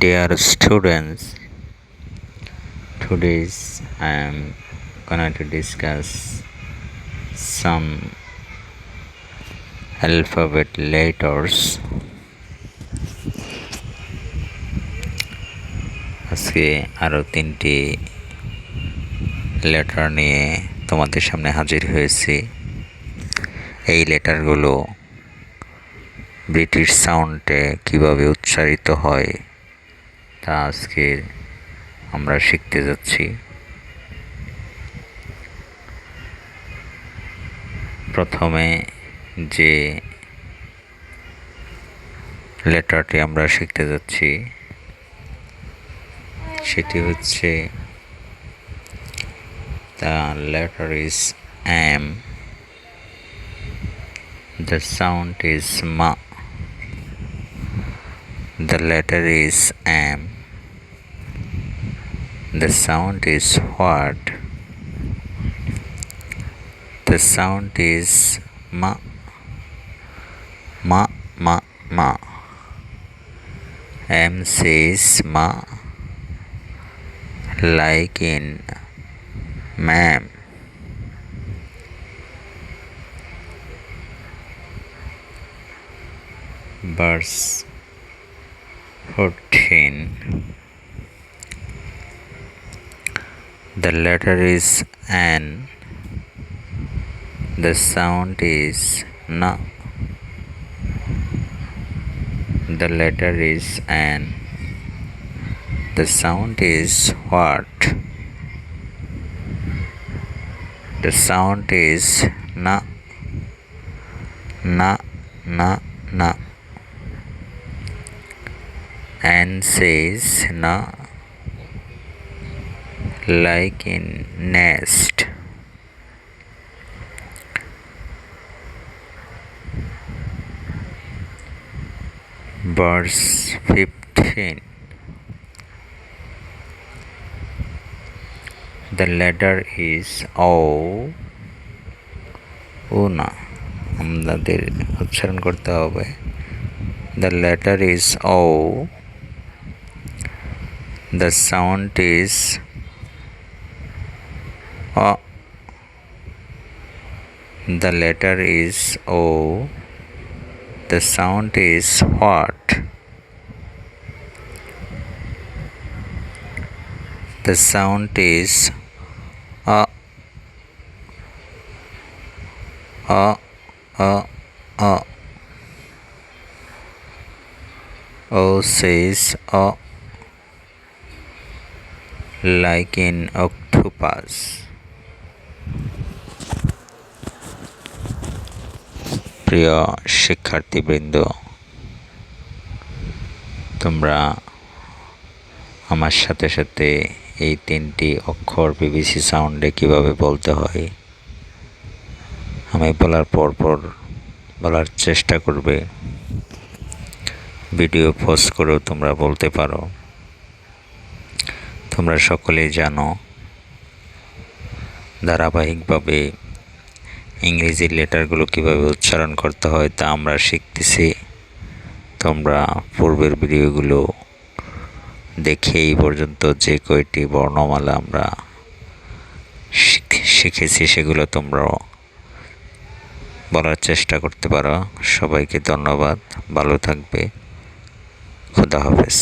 Dear students, today I am gonna to discuss some alphabet letters. আজকে আরও 3টি letter নিয়ে তোমাদের সামনে হাজির হয়েছি। এই লেটারগুলো ব্রিটিশ সাউন্ডে কিভাবে উচ্চারিত হয় তা আজকে আমরা শিখতে যাচ্ছি। প্রথমে যে লেটারটি আমরা শিখতে যাচ্ছি সেটি হচ্ছে the letter is M, the sound is মা। The letter is M. The sound is what? The sound is ma. Ma, ma, ma. M says ma, like in ma'am. Verse 14. The letter is N. The sound is na. The letter is N. The sound is what? The sound is na. Na, na, na. N says na, like in nest. Verse 15. The letter is O. Una. আমাদের উচ্চারণ করতে হবে। The letter is O. The sound is O. The letter is O. The sound is what? The sound is A. A. A. A. O says O, like in octopus. প্রিয় শিক্ষার্থীবৃন্দ, তোমরা আমার সাথে সাথে এই 3টি অক্ষর বিবিসি সাউন্ডে কিভাবে বলতে হয় আমি বলার পর বলার চেষ্টা করবে। ভিডিও পজ করেও তোমরা বলতে পারো। তোমরা সকলেই জানো ধারাবাহিকভাবে ইংরেজি লেটারগুলো কিভাবে উচ্চারণ করতে হয় তা আমরা শিখতেছি। তোমরা পূর্বের ভিডিওগুলো দেখে এই পর্যন্ত যে কয়টি বর্ণমালা আমরা শিখেছি সেগুলো তোমরা বলার চেষ্টা করতে পারো। সবাইকে ধন্যবাদ। ভালো থাকবে। খুদা হাফেজ।